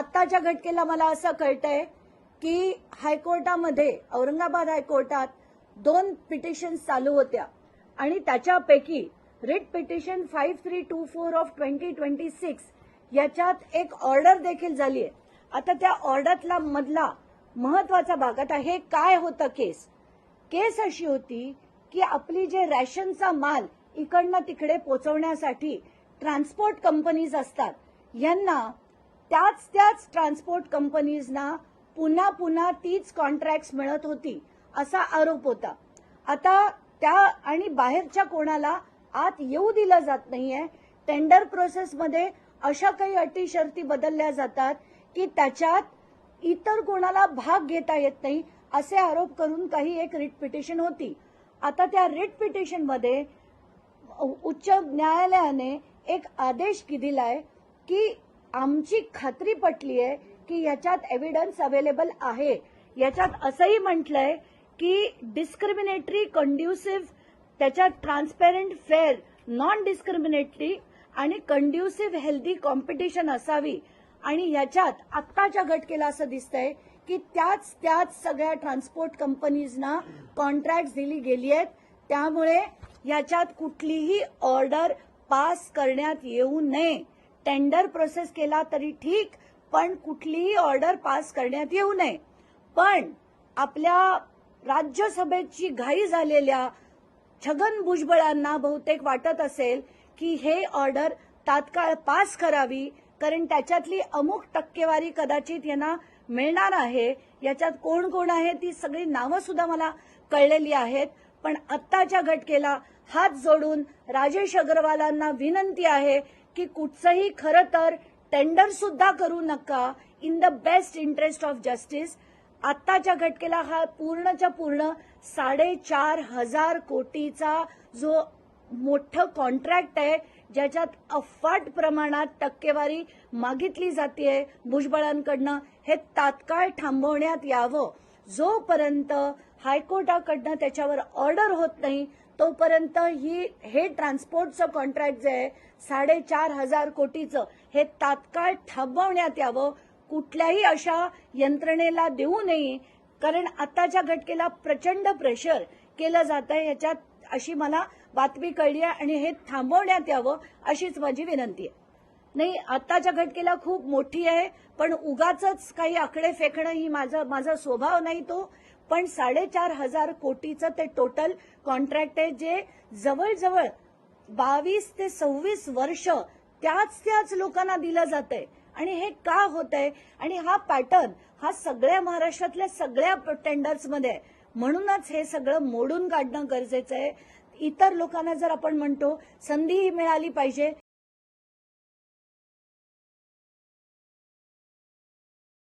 आत्ताच्या घटकेला मला असं कळतंय की हायकोर्टामध्ये औरंगाबाद हायकोर्टात 2 पिटिशन्स चालू होत्या आणि त्याच्यापैकी रिट पिटिशन 5324 ऑफ 2026 याच्यात एक ऑर्डर देखील झाली आहे. आता त्या ऑर्डरला मधला महत्वाचा भाग, आता हे काय होतं केस अशी होती की आपली जे रॅशनचा माल इकडनं तिकडे पोहोचवण्यासाठी ट्रान्सपोर्ट कंपनीज असतात, यांना त्याच ट्रान्सपोर्ट कंपनीजना पुन्हा तीच कॉन्ट्रॅक्ट्स मिळत होती असा आरोप होता. आता त्या आणि बाहेरच्या कोणाला आत येऊ दिलं जात नाहीये. टेंडर प्रोसेसमध्ये अशा काही अटी शर्ती बदलल्या जातात की त्याच्यात इतर कोणाला भाग घेता येत नाही असे आरोप करून काही एक रिट पिटिशन होती. आता त्या रिट पिटिशनमध्ये उच्च न्यायालयाने एक आदेश दिलाय की आमची खात्री पटली आहे की याच्यात एव्हिडन्स अवेलेबल आहे. याच्यात असंही म्हटलंय की डिस्क्रिमिनेटरी कंड्युसिव्ह, त्याच्यात ट्रान्सपेरंट, फेअर, नॉन डिस्क्रिमिनेटरी आणि कंड्युसिव्ह हेल्दी कॉम्पिटिशन असावी. आणि याच्यात आत्ताच्या घटकेला असं दिसतंय की त्याच सगळ्या ट्रान्सपोर्ट कंपनीजना कॉन्ट्रॅक्ट दिली गेली आहेत. त्यामुळे याच्यात कुठलीही ऑर्डर पास करण्यात येऊ नये. टेंडर प्रोसेस केला तरी ठीक, पण कुठलीही ऑर्डर पास करण्यात येऊ नये. पण आपल्या राज्यसभेची घाई झालेल्या छगन भुजबळांना बहुतेक वाटत असेल की हे ऑर्डर तात्काळ पास करावी, कारण त्याच्यातली अमुक टक्केवारी कदाचित यांना मिळणार आहे. याच्यात कोण कोण आहे ती सगळी नावं सुद्धा मला कळलेली आहेत. पण आत्ताच्या घटकेला हात जोडून राजेश अग्रवालांना विनंती आहे की कुठचंही खरं तर टेंडर सुद्धा करू नका, in the best interest of justice. आत्ताच्या घटकेला हा पूर्णच्या पूर्ण 4,500 कोटीचा जो मोठं कॉन्ट्रॅक्ट आहे, ज्याच्यात अफाट प्रमाणात टक्केवारी मागितली जाते भुजबळांकडनं, हे तात्काळ थांबवण्यात यावं. जोपर्यंत हायकोर्टाकडनं त्याच्यावर ऑर्डर होत नाही तोपर्यंत हे ट्रान्सपोर्टचं कॉन्ट्रॅक्ट जे आहे 4,500 कोटीचं, हे तात्काळ थांबवण्यात यावं. कुठल्याही अशा यंत्रणेला देऊ नये, कारण आताच्या घटकेला प्रचंड प्रेशर केलं जात आहे याच्यात, अशी मला बातमी कळली आहे. आणि हे थांबवण्यात यावं अशीच माझी विनंती आहे. नाही, आताच्या घटकेला खूप मोठी आहे, पण उगाच काही आकडे फेकणं ही माझा स्वभाव नाही तो. पण 4,500 कोटीचं ते टोटल कॉन्ट्रॅक्ट आहे, जे जवळजवळ 22 ते 26 वर्ष त्याच लोकांना दिलं जात आहे. आणि हे का होत आहे, आणि हा पॅटर्न हा सगळ्या महाराष्ट्रातल्या सगळ्या टेंडर्समध्ये आहे. म्हणूनच हे सगळं मोडून काढणं गरजेचं आहे. इतर लोकांना जर आपण म्हणतो संधी मिळाली पाहिजे,